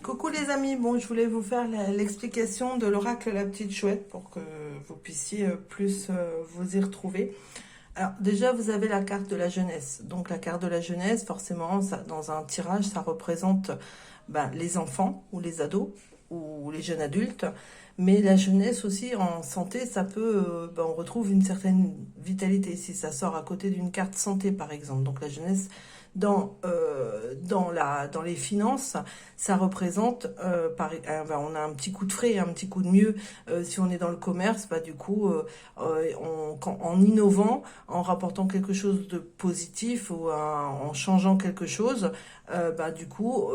Coucou les amis, bon je voulais vous faire l'explication de l'oracle La Petite Chouette pour que vous puissiez plus vous y retrouver. Alors déjà vous avez la carte de la jeunesse, donc la carte de la jeunesse forcément ça, dans un tirage ça représente les enfants ou les ados ou les jeunes adultes, mais la jeunesse aussi en santé ça peut, on retrouve une certaine vitalité si ça sort à côté d'une carte santé par exemple, donc la jeunesse dans les finances, ça représente, on a un petit coup de frais, un petit coup de mieux si on est dans le commerce, du coup, en innovant, en rapportant quelque chose de positif ou en changeant quelque chose, du coup,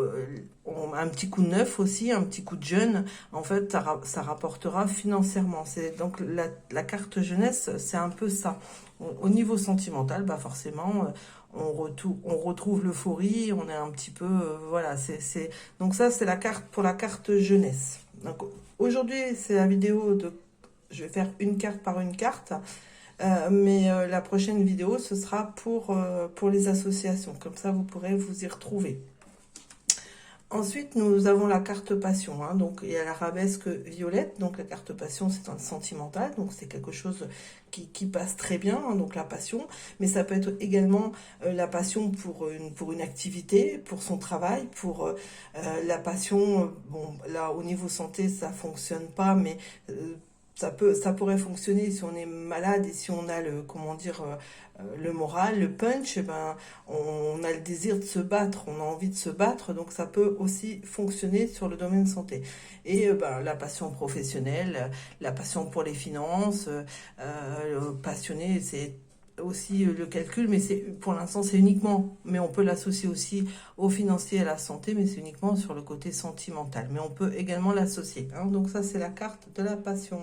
on a un petit coup de neuf aussi, un petit coup de jeune, en fait, ça rapportera financièrement. C'est donc la carte jeunesse, c'est un peu ça. Au niveau sentimental, forcément, on retrouve l'euphorie, on est un petit peu, voilà, donc ça c'est la carte pour la carte jeunesse. Donc aujourd'hui c'est la vidéo je vais faire une carte par une carte, mais la prochaine vidéo ce sera pour les associations, comme ça vous pourrez vous y retrouver. Ensuite, nous avons la carte passion, donc il y a l'arabesque violette, donc la carte passion c'est un sentimental, donc c'est quelque chose qui passe très bien, donc la passion, mais ça peut être également la passion pour une activité, pour son travail, pour la passion, bon là au niveau santé ça fonctionne pas, mais ça pourrait fonctionner si on est malade et si on a le moral, le punch, on a le désir de se battre, on a envie de se battre, donc ça peut aussi fonctionner sur le domaine santé. Et la passion professionnelle, la passion pour les finances, passionné, c'est aussi le calcul, mais pour l'instant c'est uniquement, mais on peut l'associer aussi au financier et à la santé, mais c'est uniquement sur le côté sentimental, mais on peut également l'associer, donc ça c'est la carte de la passion.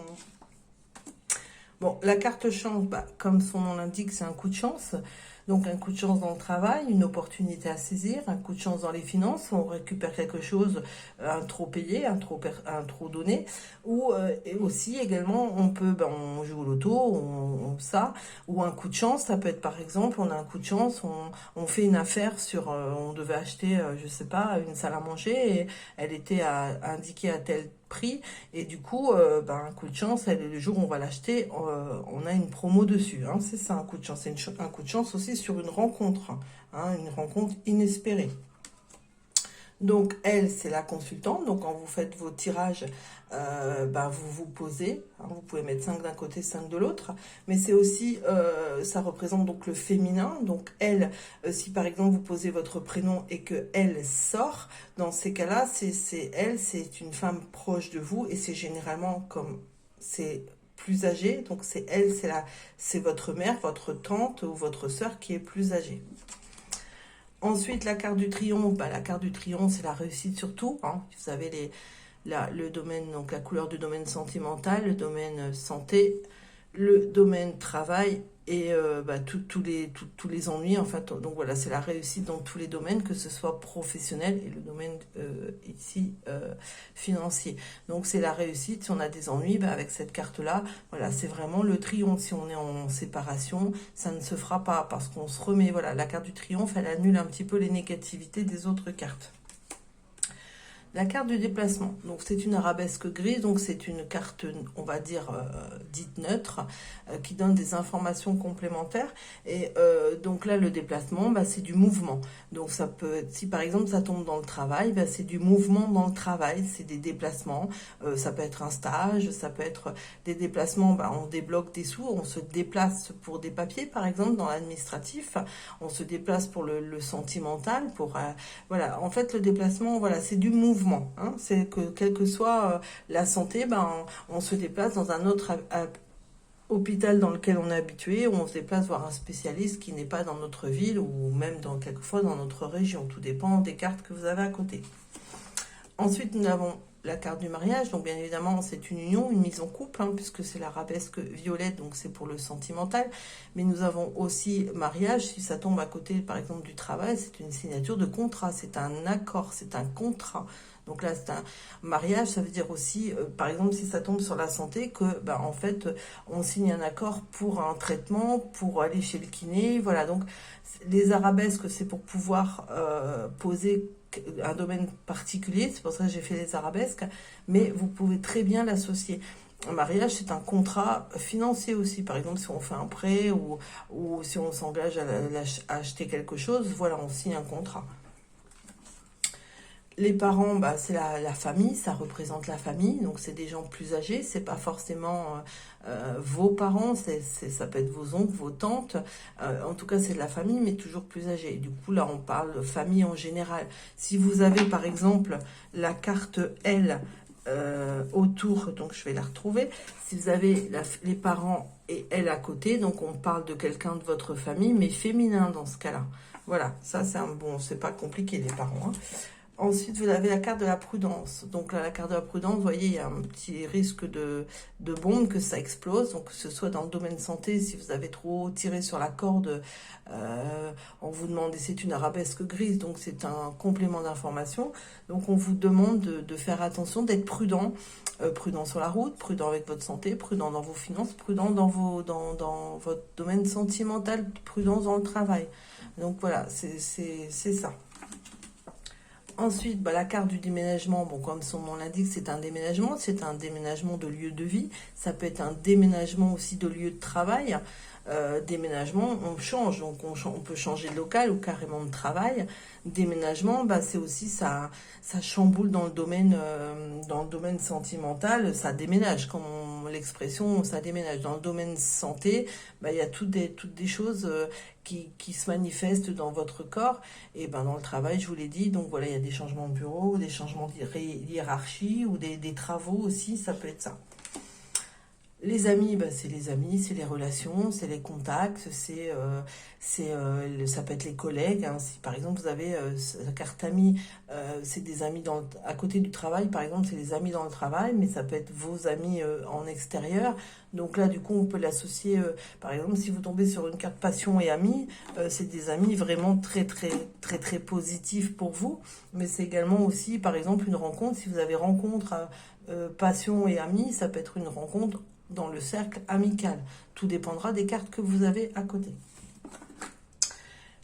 Bon, la carte chance, comme son nom l'indique, c'est un coup de chance. Donc un coup de chance dans le travail, une opportunité à saisir, un coup de chance dans les finances, on récupère quelque chose, un trop payé, un trop donné, ou et aussi également on joue au loto, ou un coup de chance, ça peut être par exemple, on a un coup de chance, on fait une affaire on devait acheter, je sais pas, une salle à manger, et elle était indiquée à tel prix, et du coup un coup de chance, le jour où on va l'acheter, on a une promo dessus, c'est ça un coup de chance. C'est un coup de chance aussi sur une rencontre, une rencontre inespérée. Donc elle c'est la consultante, donc quand vous faites vos tirages, vous vous posez, vous pouvez mettre 5 d'un côté, 5 de l'autre, mais c'est aussi, ça représente donc le féminin, donc elle, si par exemple vous posez votre prénom et que elle sort, dans ces cas-là, c'est une femme proche de vous, et c'est généralement comme c'est plus âgé, donc c'est elle, c'est votre mère, votre tante ou votre sœur qui est plus âgée. Ensuite, la carte du triomphe, la carte du triomphe, c'est la réussite surtout. Vous avez le domaine, donc la couleur du domaine sentimental, le domaine santé, le domaine travail et tous les ennuis. En fait, donc voilà, c'est la réussite dans tous les domaines, que ce soit professionnel et le domaine ici financier. Donc c'est la réussite. Si on a des ennuis, avec cette carte-là, voilà, c'est vraiment le triomphe. Si on est en séparation, ça ne se fera pas parce qu'on se remet. Voilà, la carte du triomphe, elle annule un petit peu les négativités des autres cartes. La carte du déplacement, donc c'est une arabesque grise, donc c'est une carte, on va dire, dite neutre, qui donne des informations complémentaires. Et donc là, le déplacement, c'est du mouvement. Donc ça peut être, si par exemple ça tombe dans le travail, c'est du mouvement dans le travail, c'est des déplacements. Ça peut être un stage, ça peut être des déplacements, on débloque des sous, on se déplace pour des papiers, par exemple, dans l'administratif, on se déplace pour le sentimental, voilà, en fait, le déplacement, voilà, c'est du mouvement. C'est que quelle que soit la santé, on se déplace dans un autre hôpital dans lequel on est habitué, ou on se déplace voir un spécialiste qui n'est pas dans notre ville, ou même quelquefois dans notre région. Tout dépend des cartes que vous avez à côté. Ensuite, nous avons la carte du mariage, donc bien évidemment c'est une union, une mise en couple, puisque c'est l'arabesque violette, donc c'est pour le sentimental, mais nous avons aussi mariage, si ça tombe à côté par exemple du travail, c'est une signature de contrat, c'est un accord, c'est un contrat. Donc là, c'est un mariage, ça veut dire aussi, par exemple, si ça tombe sur la santé, que, en fait, on signe un accord pour un traitement, pour aller chez le kiné, voilà. Donc, les arabesques, c'est pour pouvoir poser un domaine particulier, c'est pour ça que j'ai fait les arabesques, mais vous pouvez très bien l'associer. Un mariage, c'est un contrat financier aussi. Par exemple, si on fait un prêt ou si on s'engage à acheter quelque chose, voilà, on signe un contrat. Les parents, bah, c'est la famille, ça représente la famille, donc c'est des gens plus âgés, c'est pas forcément vos parents, ça peut être vos oncles, vos tantes, en tout cas c'est de la famille, mais toujours plus âgés. Du coup là on parle de famille en général. Si vous avez par exemple la carte L autour, donc je vais la retrouver, si vous avez les parents et elle à côté, donc on parle de quelqu'un de votre famille, mais féminin dans ce cas-là. Voilà, ça c'est un bon, c'est pas compliqué les parents, hein. Ensuite, vous avez la carte de la prudence. Donc là, la carte de la prudence, vous voyez, il y a un petit risque de bombe, que ça explose. Donc que ce soit dans le domaine santé, si vous avez trop tiré sur la corde, on vous demande, et c'est une arabesque grise, donc c'est un complément d'information. Donc on vous demande de faire attention, d'être prudent. Prudent sur la route, prudent avec votre santé, prudent dans vos finances, prudent dans votre domaine sentimental, prudent dans le travail. Donc voilà, c'est ça. Ensuite, bah, la carte du déménagement, bon, comme son nom l'indique, c'est un déménagement de lieu de vie, ça peut être un déménagement aussi de lieu de travail. Déménagement, on change, donc on peut changer de local ou carrément de travail. Déménagement, bah, c'est aussi ça chamboule dans le domaine sentimental, ça déménage, comme l'expression, ça déménage. Dans le domaine santé, bah, il y a toutes des choses qui se manifestent dans votre corps. Et ben dans le travail, je vous l'ai dit, donc voilà, il y a des changements de bureau, des changements de hiérarchie ou des travaux aussi, ça peut être ça. Les amis, bah, c'est les amis, c'est les relations, c'est les contacts, ça peut être les collègues, hein. Si par exemple vous avez la carte amis, c'est des amis à côté du travail, par exemple, c'est les amis dans le travail, mais ça peut être vos amis en extérieur. Donc là, du coup, on peut l'associer, par exemple, si vous tombez sur une carte passion et amis, c'est des amis vraiment très, très, très, très positifs pour vous, mais c'est également aussi, par exemple, une rencontre. Si vous avez rencontre, passion et amis, ça peut être une rencontre dans le cercle amical. Tout dépendra des cartes que vous avez à côté.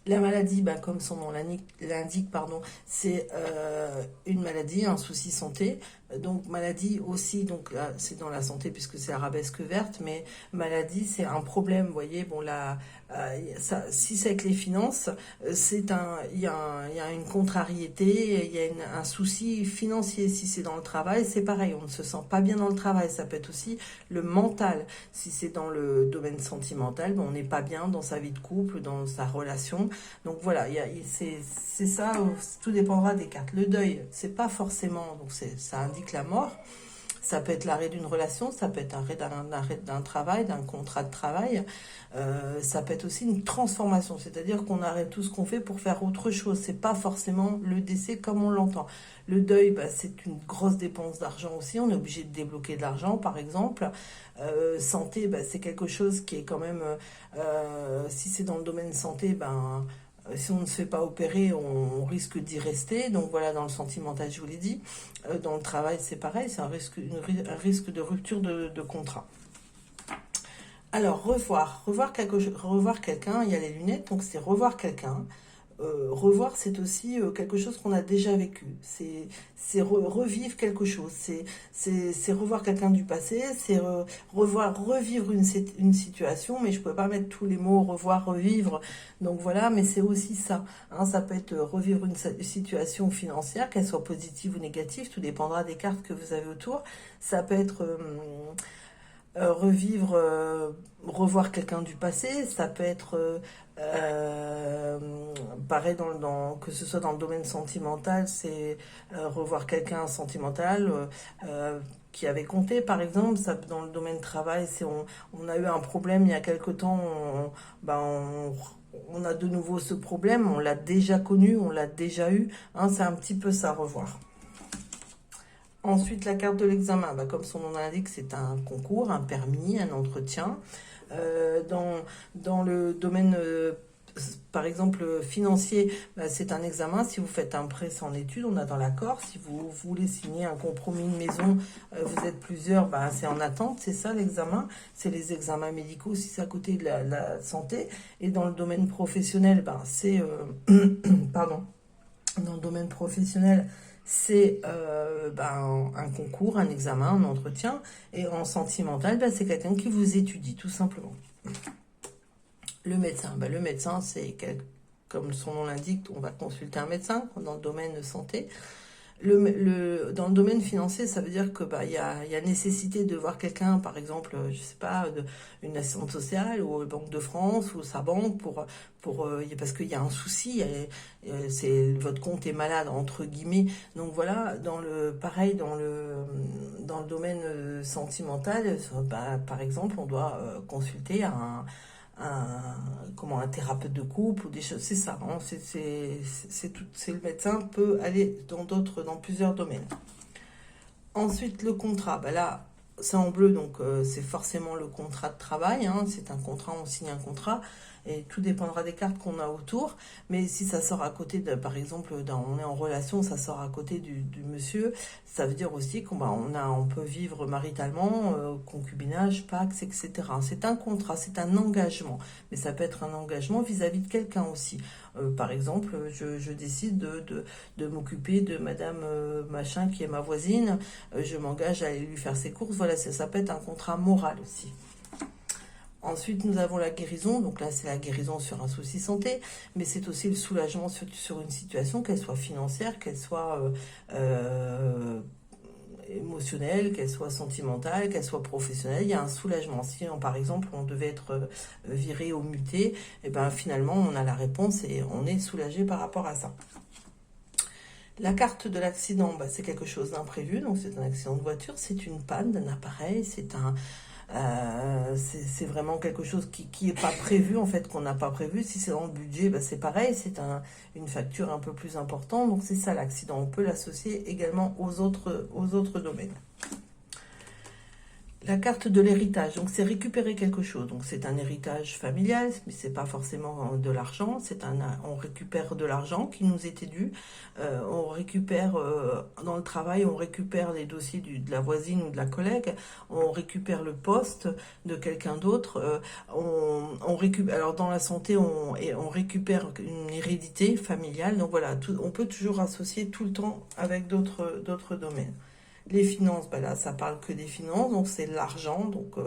La maladie, bah, comme son nom l'indique, pardon, c'est une maladie, un souci santé. Donc maladie aussi, donc là c'est dans la santé puisque c'est arabesque verte, mais maladie c'est un problème, vous voyez. Bon là, si c'est avec les finances, il y a une contrariété, il y a un souci financier. Si c'est dans le travail, c'est pareil, on ne se sent pas bien dans le travail. Ça peut être aussi le mental. Si c'est dans le domaine sentimental, ben, on n'est pas bien dans sa vie de couple, dans sa relation. Donc voilà, c'est ça, tout dépendra des cartes. Le deuil, c'est pas forcément, donc ça indique la mort. Ça peut être l'arrêt d'une relation, ça peut être l'arrêt d'un travail, d'un contrat de travail. Ça peut être aussi une transformation, c'est-à-dire qu'on arrête tout ce qu'on fait pour faire autre chose. C'est pas forcément le décès comme on l'entend. Le deuil, bah, c'est une grosse dépense d'argent aussi. On est obligé de débloquer de l'argent, par exemple. Santé, bah, c'est quelque chose qui est quand même, si c'est dans le domaine santé, ben si on ne se fait pas opérer, on risque d'y rester. Donc voilà, dans le sentimental, je vous l'ai dit. Dans le travail, c'est pareil, c'est un risque de rupture de contrat. Alors, revoir quelqu'un, il y a les lunettes, donc c'est revoir quelqu'un. Revoir, c'est aussi quelque chose qu'on a déjà vécu. C'est revivre quelque chose. C'est revoir quelqu'un du passé. C'est revivre une situation. Mais je ne peux pas mettre tous les mots revoir, revivre. Donc voilà, mais c'est aussi ça. Hein, ça peut être revivre une situation financière, qu'elle soit positive ou négative. Tout dépendra des cartes que vous avez autour. Ça peut être revoir quelqu'un du passé, ça peut être pareil que ce soit dans le domaine sentimental, c'est revoir quelqu'un sentimental qui avait compté, par exemple. Ça, dans le domaine travail, on a eu un problème il y a quelque temps, on a de nouveau ce problème, on l'a déjà connu, on l'a déjà eu, hein, c'est un petit peu ça, revoir. Ensuite, la carte de l'examen, bah, comme son nom l'indique, c'est un concours, un permis, un entretien. Dans le domaine, par exemple, financier, bah, c'est un examen. Si vous faites un prêt sans études, on a dans l'accord. Si vous voulez signer un compromis de maison, vous êtes plusieurs, bah, c'est en attente. C'est ça l'examen. C'est les examens médicaux si c'est à côté de la santé. Et dans le domaine professionnel, bah, c'est... pardon. Dans le domaine professionnel, c'est un concours, un examen, un entretien. Et en sentimental, c'est quelqu'un qui vous étudie, tout simplement. Le médecin, le médecin, comme son nom l'indique, on va consulter un médecin dans le domaine de santé. Dans le domaine financier, ça veut dire que y a nécessité de voir quelqu'un, par exemple, je sais pas, une assistante sociale ou la Banque de France ou sa banque parce qu'il y a un souci, votre compte est malade entre guillemets. Donc voilà, pareil dans le domaine sentimental, par exemple, on doit consulter un thérapeute de couple ou des choses, c'est ça, hein, le médecin peut aller dans plusieurs domaines. Ensuite, le contrat, là, c'est en bleu, donc c'est forcément le contrat de travail, hein, c'est un contrat, on signe un contrat, et tout dépendra des cartes qu'on a autour, mais si ça sort à côté, par exemple, on est en relation, ça sort à côté du monsieur, ça veut dire aussi on peut vivre maritalement, concubinage, pax, etc. C'est un contrat, c'est un engagement, mais ça peut être un engagement vis-à-vis de quelqu'un aussi. Par exemple, je décide de m'occuper de madame machin qui est ma voisine, je m'engage à aller lui faire ses courses, voilà, ça peut être un contrat moral aussi. Ensuite, nous avons la guérison. Donc là, c'est la guérison sur un souci santé, mais c'est aussi le soulagement sur une situation, qu'elle soit financière, qu'elle soit émotionnelle, qu'elle soit sentimentale, qu'elle soit professionnelle. Il y a un soulagement. Si, par exemple, on devait être viré ou muté, et finalement, on a la réponse et on est soulagé par rapport à ça. La carte de l'accident, c'est quelque chose d'imprévu. Donc, c'est un accident de voiture, c'est une panne d'un appareil, c'est vraiment quelque chose qui est pas prévu, en fait, qu'on n'a pas prévu. Si c'est dans le budget, c'est pareil, c'est une facture un peu plus importante. Donc c'est ça l'accident. On peut l'associer également aux autres domaines. La carte de l'héritage, donc c'est récupérer quelque chose. Donc c'est un héritage familial, mais c'est pas forcément de l'argent. On récupère de l'argent qui nous était dû. On récupère dans le travail, on récupère les dossiers de la voisine ou de la collègue. On récupère le poste de quelqu'un d'autre. On récupère. Alors dans la santé, on récupère une hérédité familiale. Donc voilà, on peut toujours associer tout le temps avec d'autres domaines. Les finances, là, ça parle que des finances, donc c'est l'argent. Donc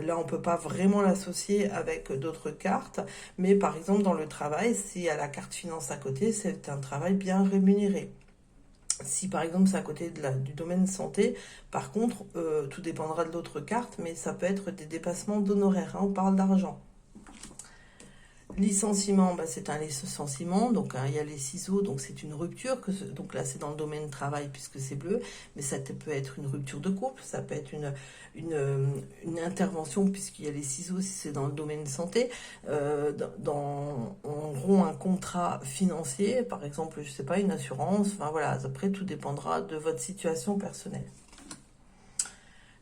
là, on peut pas vraiment l'associer avec d'autres cartes. Mais par exemple, dans le travail, s'il y a la carte finance à côté, c'est un travail bien rémunéré. Si par exemple c'est à côté du domaine santé, par contre, tout dépendra de l'autre carte, mais ça peut être des dépassements d'honoraires, hein, on parle d'argent. Licenciement, c'est un licenciement, donc il y a les ciseaux, donc c'est une rupture, donc là c'est dans le domaine travail puisque c'est bleu, mais ça peut être une rupture de couple, ça peut être une intervention puisqu'il y a les ciseaux si c'est dans le domaine santé, on rompt un contrat financier, par exemple, je sais pas, une assurance, enfin voilà, après tout dépendra de votre situation personnelle.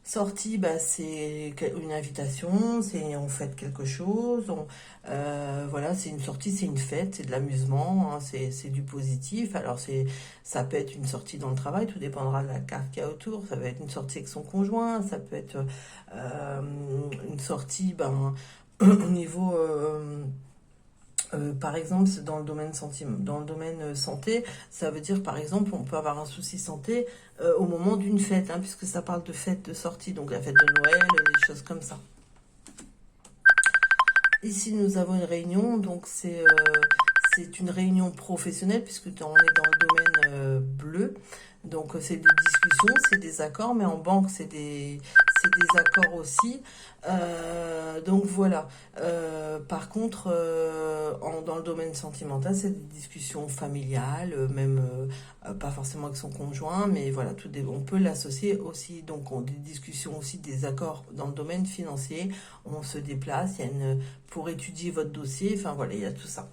Sortie, c'est une invitation, on fête quelque chose, voilà, c'est une sortie, c'est une fête, c'est de l'amusement, hein, c'est du positif. Alors ça peut être une sortie dans le travail, tout dépendra de la carte qu'il y a autour. Ça peut être une sortie avec son conjoint, ça peut être une sortie, au niveau par exemple, dans le domaine santé, ça veut dire, par exemple, on peut avoir un souci santé au moment d'une fête, hein, puisque ça parle de fête de sortie, donc la fête de Noël, des choses comme ça. Ici, nous avons une réunion, donc c'est une réunion professionnelle, puisque on est dans le domaine bleu. Donc c'est des discussions, c'est des accords, mais en banque c'est des accords aussi. Donc voilà. Par contre, dans le domaine sentimental, c'est des discussions familiales, même pas forcément avec son conjoint, mais voilà, on peut l'associer aussi. Donc des discussions aussi, des accords dans le domaine financier. On se déplace, pour étudier votre dossier. Enfin voilà, il y a tout ça.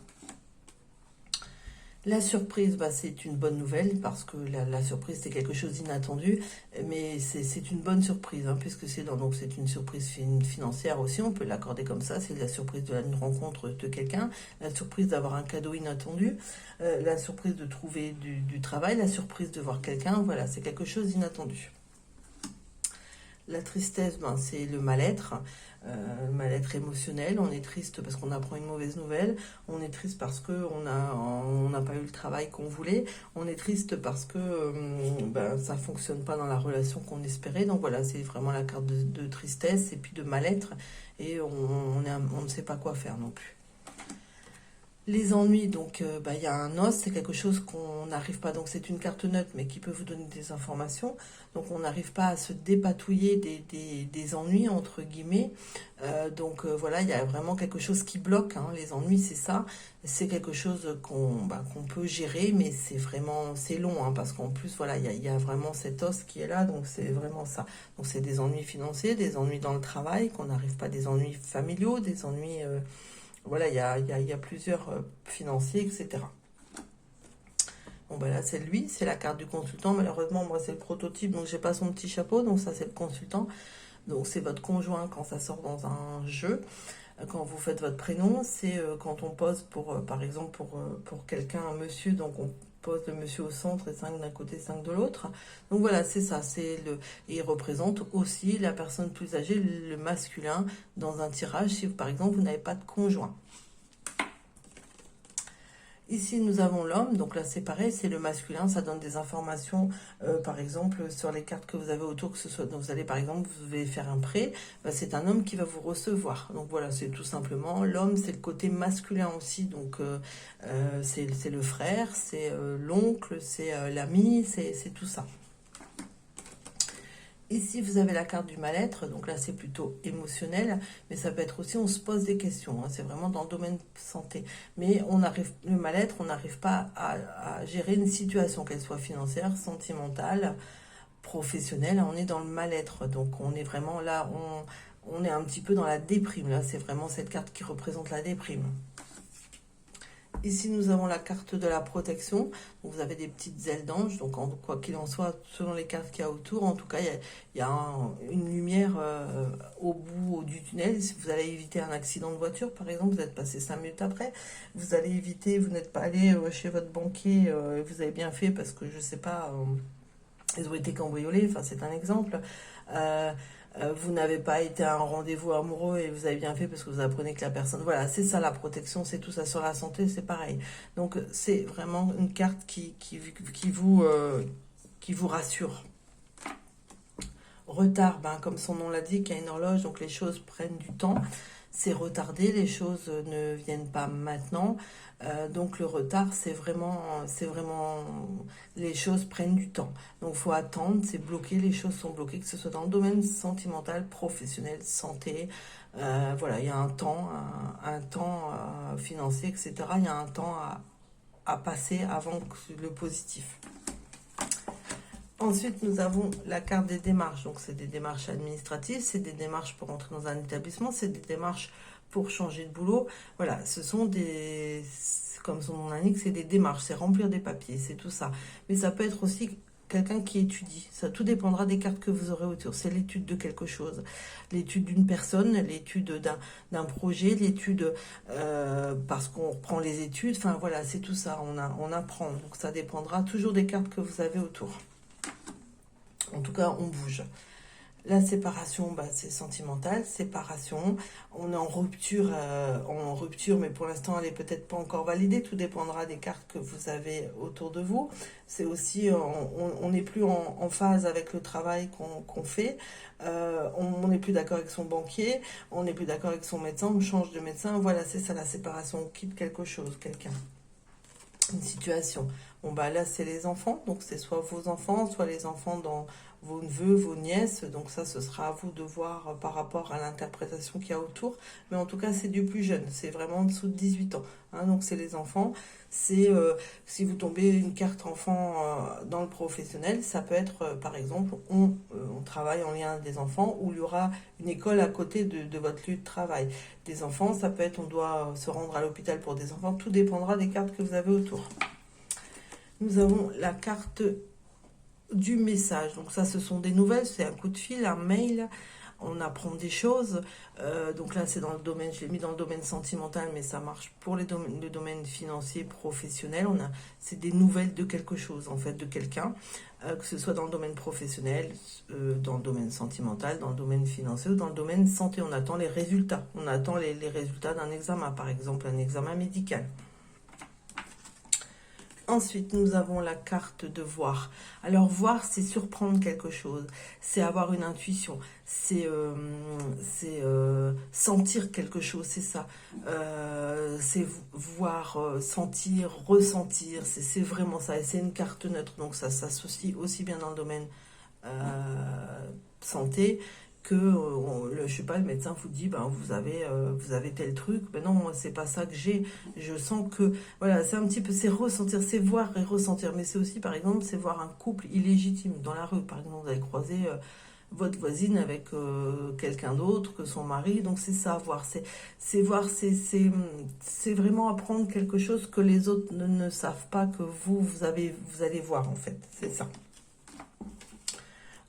La surprise, c'est une bonne nouvelle parce que la surprise, c'est quelque chose d'inattendu, mais c'est une bonne surprise, hein, puisque c'est une surprise financière aussi, on peut l'accorder comme ça, c'est la surprise d'une rencontre de quelqu'un, la surprise d'avoir un cadeau inattendu, la surprise de trouver du travail, la surprise de voir quelqu'un, voilà, c'est quelque chose d'inattendu. La tristesse, ben, c'est le mal-être émotionnel. On est triste parce qu'on apprend une mauvaise nouvelle. On est triste parce on n'a pas eu le travail qu'on voulait. On est triste parce que ben, ça fonctionne pas dans la relation qu'on espérait. Donc voilà, c'est vraiment la carte de tristesse et puis de mal-être. Et on ne sait pas quoi faire non plus. Les ennuis, donc bah, y a un os, c'est quelque chose qu'on n'arrive pas, donc c'est une carte neutre, mais qui peut vous donner des informations. Donc on n'arrive pas à se dépatouiller des ennuis, entre guillemets. Voilà, il y a vraiment quelque chose qui bloque, hein. Les ennuis, c'est ça. C'est quelque chose qu'on peut gérer, mais c'est long, hein, parce qu'en plus, voilà, il y a vraiment cet os qui est là, donc c'est vraiment ça. Donc c'est des ennuis financiers, des ennuis dans le travail, qu'on n'arrive pas, des ennuis familiaux, des ennuis... voilà, il y a plusieurs financiers, etc. Bon, ben là, c'est lui, c'est la carte du consultant. Malheureusement, moi, c'est le prototype, donc j'ai pas son petit chapeau. Donc ça, c'est le consultant. Donc c'est votre conjoint quand ça sort dans un jeu. Quand vous faites votre prénom, c'est quand on pose par exemple, pour quelqu'un, un monsieur, donc on pose le monsieur au centre et 5 d'un côté, 5 de l'autre. Donc voilà, c'est ça. Et il représente aussi la personne plus âgée, le masculin, dans un tirage, si par exemple, vous n'avez pas de conjoint. Ici, nous avons l'homme, donc là, c'est pareil, c'est le masculin, ça donne des informations, par exemple, sur les cartes que vous avez autour, que ce soit, donc vous allez, par exemple, vous devez faire un prêt, bah, c'est un homme qui va vous recevoir. Donc voilà, c'est tout simplement, l'homme, c'est le côté masculin aussi, donc c'est le frère, c'est l'oncle, c'est l'ami, c'est tout ça. Ici, vous avez la carte du mal-être, donc là, c'est plutôt émotionnel, mais ça peut être aussi, on se pose des questions, hein, c'est vraiment dans le domaine santé. Mais le mal-être, on n'arrive pas à gérer une situation, qu'elle soit financière, sentimentale, professionnelle, on est dans le mal-être, donc on est vraiment là, on est un petit peu dans la déprime, là, c'est vraiment cette carte qui représente la déprime. Ici, nous avons la carte de la protection. Donc, vous avez des petites ailes d'ange. Donc, quoi qu'il en soit, selon les cartes qu'il y a autour, en tout cas, il y a une lumière au bout du tunnel. Si vous allez éviter un accident de voiture, par exemple, vous êtes passé 5 minutes après. Vous allez éviter, vous n'êtes pas allé chez votre banquier. Vous avez bien fait parce que, je ne sais pas, ils ont été cambriolés. Enfin, c'est un exemple. Vous n'avez pas été à un rendez-vous amoureux et vous avez bien fait parce que vous apprenez que la personne... Voilà, c'est ça la protection, c'est tout ça sur la santé, c'est pareil. Donc c'est vraiment une carte qui vous rassure. Retard, ben, comme son nom l'indique, il y a une horloge, donc les choses prennent du temps. C'est retardé, les choses ne viennent pas maintenant. Donc le retard, c'est vraiment, les choses prennent du temps. Donc il faut attendre, c'est bloqué, les choses sont bloquées, que ce soit dans le domaine sentimental, professionnel, santé. Voilà, il y a un temps financier, etc. Il y a un temps à passer avant le positif. Ensuite, nous avons la carte des démarches. Donc, c'est des démarches administratives, c'est des démarches pour entrer dans un établissement, c'est des démarches pour changer de boulot. Voilà, ce sont comme son nom l'indique, c'est des démarches, c'est remplir des papiers, c'est tout ça. Mais ça peut être aussi quelqu'un qui étudie. Ça, tout dépendra des cartes que vous aurez autour. C'est l'étude de quelque chose, l'étude d'une personne, l'étude d'un projet, l'étude parce qu'on reprend les études. Enfin, voilà, c'est tout ça, on apprend. Donc, ça dépendra toujours des cartes que vous avez autour. En tout cas, on bouge. La séparation, bah, c'est sentimental. Séparation, on est en rupture, mais pour l'instant, elle n'est peut-être pas encore validée. Tout dépendra des cartes que vous avez autour de vous. C'est aussi, on n'est plus en phase avec le travail qu'on fait. On n'est plus d'accord avec son banquier. On n'est plus d'accord avec son médecin. On change de médecin. Voilà, c'est ça la séparation. On quitte quelque chose, quelqu'un. Une situation. Bon, bah là, c'est les enfants. Donc, c'est soit vos enfants, soit les enfants dans vos neveux, vos nièces. Donc, ça, ce sera à vous de voir par rapport à l'interprétation qu'il y a autour. Mais en tout cas, c'est du plus jeune. C'est vraiment en dessous de 18 ans. Hein, donc, c'est les enfants. C'est si vous tombez une carte enfant dans le professionnel, ça peut être, par exemple, on travaille en lien avec des enfants où il y aura une école à côté de votre lieu de travail. Des enfants, ça peut être, on doit se rendre à l'hôpital pour des enfants. Tout dépendra des cartes que vous avez autour. Nous avons la carte du message. Donc ça, ce sont des nouvelles, c'est un coup de fil, un mail, on apprend des choses. Donc là, c'est dans le domaine, je l'ai mis dans le domaine sentimental, mais ça marche pour le domaine financier, professionnel. C'est des nouvelles de quelque chose, en fait, de quelqu'un. que ce soit dans le domaine professionnel, dans le domaine sentimental, dans le domaine financier ou dans le domaine santé. On attend les résultats. On attend les résultats d'un examen, par exemple, un examen médical. Ensuite, nous avons la carte de voir. Alors, voir, c'est surprendre quelque chose, c'est avoir une intuition, c'est sentir quelque chose, c'est ça. C'est voir, sentir, ressentir, c'est vraiment ça. Et c'est une carte neutre, donc ça s'associe aussi bien dans le domaine santé que je sais pas, le médecin vous dit ben vous avez tel truc, ben non, moi c'est pas ça que j'ai, je sens que voilà, c'est un petit peu, c'est ressentir, c'est voir et ressentir, mais c'est aussi par exemple c'est voir un couple illégitime dans la rue, par exemple vous avez croisé votre voisine avec quelqu'un d'autre que son mari, donc c'est ça, voir, c'est voir, c'est vraiment apprendre quelque chose que les autres ne savent pas, que vous allez voir en fait, c'est ça.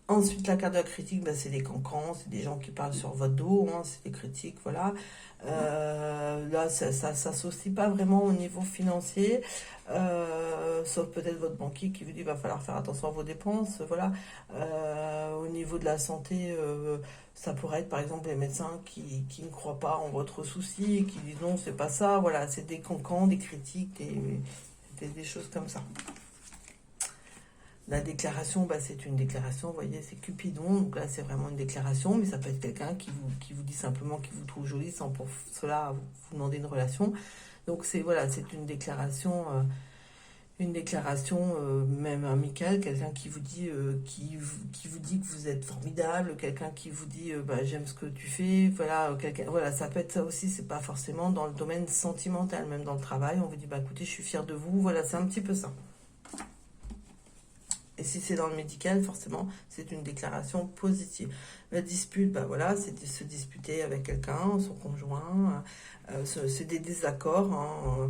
Ensuite, la carte de la critique, ben, c'est des cancans, c'est des gens qui parlent sur votre dos, hein, c'est des critiques, voilà. Là, ça s'associe pas vraiment au niveau financier, sauf peut-être votre banquier qui vous dit qu'il va falloir faire attention à vos dépenses, voilà. Au niveau de la santé, ça pourrait être par exemple les médecins qui ne croient pas en votre souci, qui disent non, c'est pas ça, voilà, c'est des cancans, des critiques, des choses comme ça. La déclaration, bah, c'est une déclaration, vous voyez, c'est Cupidon, donc là c'est vraiment une déclaration, mais ça peut être quelqu'un qui vous dit simplement qu'il vous trouve jolie sans pour cela vous demander une relation. Donc c'est voilà, c'est une déclaration même amicale, quelqu'un qui vous dit qui vous dit que vous êtes formidable, quelqu'un qui vous dit bah, j'aime ce que tu fais, voilà, voilà, ça peut être ça aussi, c'est pas forcément dans le domaine sentimental, même dans le travail, on vous dit bah écoutez, je suis fière de vous, voilà, c'est un petit peu ça. Et si c'est dans le médical, forcément, c'est une déclaration positive. La dispute, ben voilà, c'est de se disputer avec quelqu'un, son conjoint. C'est des désaccords. Hein,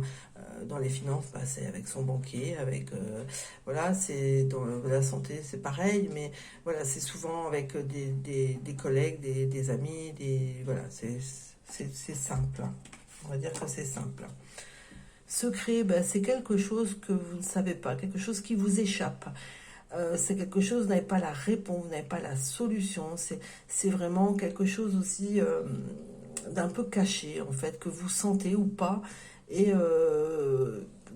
dans les finances, ben, c'est avec son banquier, avec voilà, c'est dans la santé, c'est pareil, mais voilà, c'est souvent avec des collègues, des amis, voilà, c'est simple. Hein. On va dire que c'est simple. Secret, ben, c'est quelque chose que vous ne savez pas, quelque chose qui vous échappe. C'est quelque chose, vous n'avez pas la réponse, vous n'avez pas la solution, c'est vraiment quelque chose aussi d'un peu caché, en fait, que vous sentez ou pas, et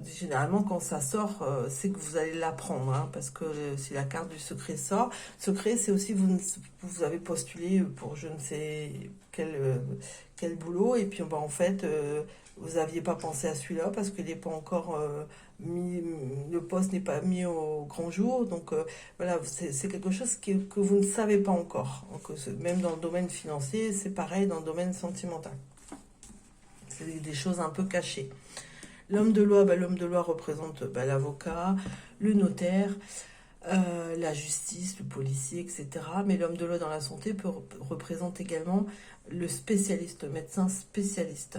généralement quand ça sort, c'est que vous allez l'apprendre, hein, parce que si la carte du secret sort, secret c'est aussi vous avez postulé pour je ne sais quel boulot, et puis bah, en fait vous n'aviez pas pensé à celui-là parce qu'il n'est pas encore le poste n'est pas mis au grand jour, donc voilà, c'est quelque chose que vous ne savez pas encore. Donc, même dans le domaine financier, c'est pareil dans le domaine sentimental. C'est des choses un peu cachées. L'homme de loi, bah, l'homme de loi représente bah, l'avocat, le notaire, la justice, le policier, etc. Mais l'homme de loi dans la santé représente également le spécialiste, le médecin spécialiste.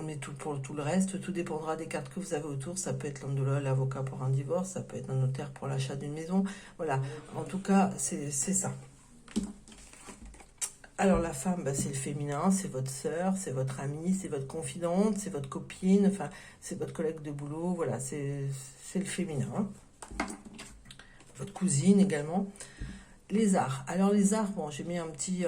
Mais pour tout le reste, tout dépendra des cartes que vous avez autour. Ça peut être l'homme de loi, l'avocat pour un divorce, ça peut être un notaire pour l'achat d'une maison. Voilà, en tout cas, c'est ça. Alors la femme, bah, c'est le féminin, c'est votre sœur, c'est votre amie, c'est votre confidente, c'est votre copine, enfin, c'est votre collègue de boulot, voilà, c'est le féminin. Hein. Votre cousine également. Les arts. Alors les arts, bon, j'ai mis un petit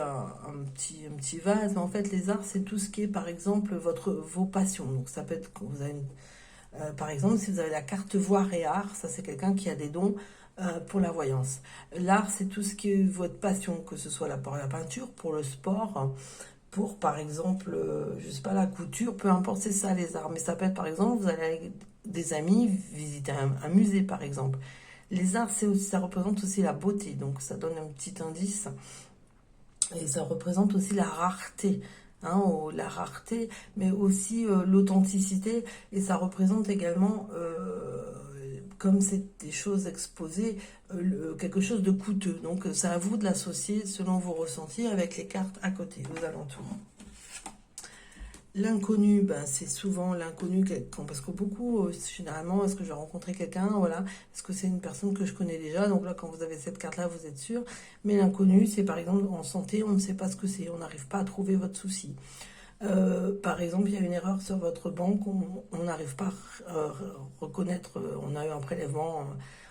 vase, mais en fait les arts, c'est tout ce qui est, par exemple, vos passions. Donc ça peut être quand vous avez par exemple, si vous avez la carte voir et art, ça c'est quelqu'un qui a des dons pour la voyance. L'art, c'est tout ce qui est votre passion, que ce soit pour la peinture, pour le sport, pour par exemple, je sais pas, la couture, peu importe, c'est ça les arts. Mais ça peut être par exemple, vous allez avec des amis visiter un musée par exemple. Les arts, ça représente aussi la beauté, donc ça donne un petit indice. Et ça représente aussi la rareté, hein, la rareté, mais aussi l'authenticité. Et ça représente également, comme c'est des choses exposées, quelque chose de coûteux. Donc c'est à vous de l'associer selon vos ressentis avec les cartes à côté, aux alentours. L'inconnu, ben, c'est souvent l'inconnu, parce que beaucoup, généralement, est-ce que je vais rencontrer quelqu'un, voilà, est-ce que c'est une personne que je connais déjà, donc là, quand vous avez cette carte-là, vous êtes sûr, mais l'inconnu, c'est par exemple, en santé, on ne sait pas ce que c'est, on n'arrive pas à trouver votre souci. Par exemple, il y a une erreur sur votre banque, on n'arrive pas à reconnaître, on a eu un prélèvement,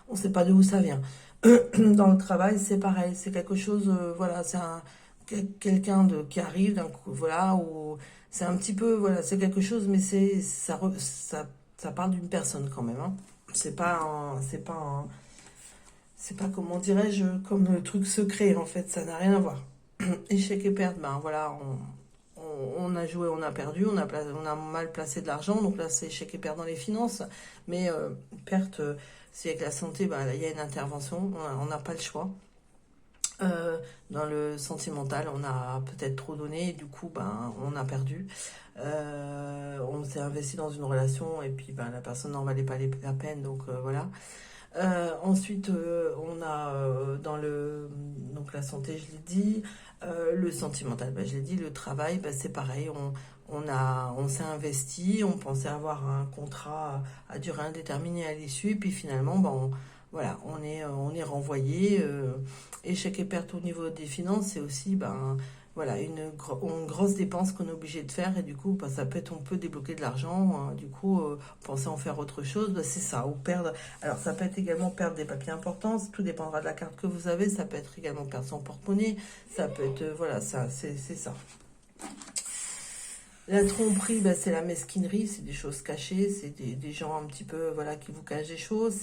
on sait pas d'où ça vient. Dans le travail, c'est pareil, c'est quelque chose, voilà, c'est quelqu'un qui arrive, d'un coup, voilà, ou c'est un petit peu, voilà, c'est quelque chose, mais ça parle d'une personne quand même, hein. C'est pas, comment dirais-je, comme le truc secret, en fait, ça n'a rien à voir. Échec et perte, ben voilà, on a joué, on a perdu, on a mal placé de l'argent, donc là c'est échec et perte dans les finances, mais perte, c'est avec la santé, ben, là, il y a une intervention, on n'a pas le choix. Dans le sentimental, on a peut-être trop donné, et du coup, ben, on a perdu. On s'est investi dans une relation, et puis ben, la personne n'en valait pas la peine, donc voilà. Ensuite, on a donc la santé, je l'ai dit, le sentimental, bah, je l'ai dit, le travail, bah, c'est pareil, on s'est investi, on pensait avoir un contrat à durée indéterminée à l'issue, et puis finalement, bah, voilà, on est renvoyé. Échec et perte au niveau des finances, c'est aussi ben, voilà, une grosse dépense qu'on est obligé de faire, et du coup, bah, ça peut être, on peut débloquer de l'argent, du coup, penser en faire autre chose, bah, c'est ça, ou perdre. Alors, ça peut être également perdre des papiers importants, tout dépendra de la carte que vous avez, ça peut être également perdre son porte-monnaie, ça peut être, voilà, ça, c'est ça. La tromperie, bah, c'est la mesquinerie, c'est des choses cachées, c'est des gens un petit peu, voilà, qui vous cachent des choses,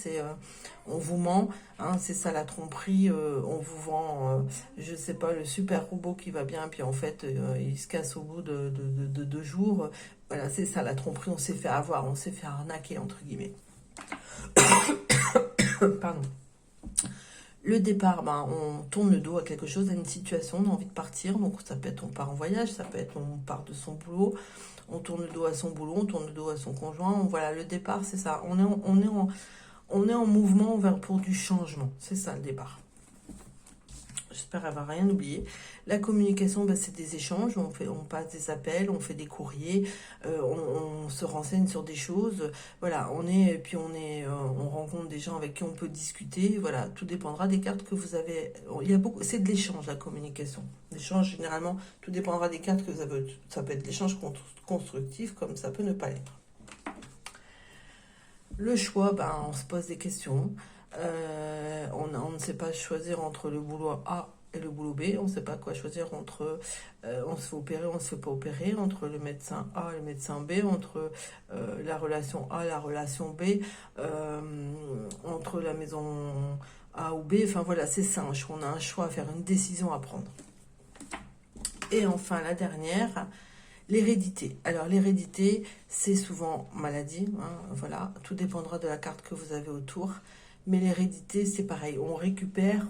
on vous ment, hein, c'est ça la tromperie, on vous vend, je sais pas, le super robot qui va bien, puis en fait, il se casse au bout de 2 jours. Voilà, c'est ça la tromperie, on s'est fait avoir, on s'est fait arnaquer, entre guillemets. Pardon. Le départ, ben, on tourne le dos à quelque chose, à une situation, on a envie de partir, donc ça peut être on part en voyage, ça peut être on part de son boulot, on tourne le dos à son boulot, on tourne le dos à son conjoint, voilà, le départ c'est ça, on est en mouvement pour du changement, c'est ça le départ. J'espère avoir rien oublié. La communication, bah, c'est des échanges. On passe des appels, on fait des courriers, on se renseigne sur des choses. Voilà, on rencontre des gens avec qui on peut discuter. Voilà, tout dépendra des cartes que vous avez. Il y a beaucoup, c'est de l'échange, la communication. L'échange, généralement, tout dépendra des cartes que vous avez. Ça peut être l'échange constructif, comme ça peut ne pas l'être. Le choix, ben, on se pose des questions. On ne sait pas choisir entre le boulot A et le boulot B. On ne sait pas quoi choisir entre on se fait opérer, on ne se fait pas opérer, entre le médecin A et le médecin B, entre la relation A et la relation B, entre la maison A ou B. Enfin voilà, c'est ça. On a un choix à faire, une décision à prendre. Et enfin, la dernière, l'hérédité. Alors l'hérédité, c'est souvent maladie, hein, voilà, tout dépendra de la carte que vous avez autour. Mais l'hérédité, c'est pareil, on récupère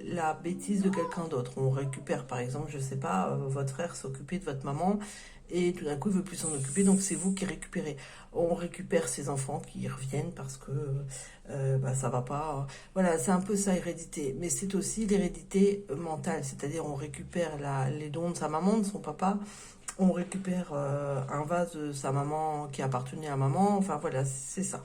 la bêtise de quelqu'un d'autre. On récupère, par exemple, je sais pas, votre frère s'occupait de votre maman et tout d'un coup, il veut plus s'en occuper, donc c'est vous qui récupérez. On récupère ses enfants qui reviennent parce que bah, ça va pas. Voilà, c'est un peu ça, hérédité. Mais c'est aussi l'hérédité mentale, c'est-à-dire on récupère les dons de sa maman, de son papa, on récupère un vase de sa maman qui appartenait à maman, enfin voilà, c'est ça.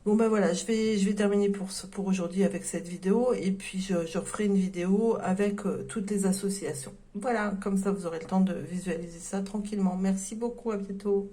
Bon ben voilà, je vais terminer pour aujourd'hui avec cette vidéo, et puis je referai une vidéo avec toutes les associations. Voilà, comme ça vous aurez le temps de visualiser ça tranquillement. Merci beaucoup, à bientôt.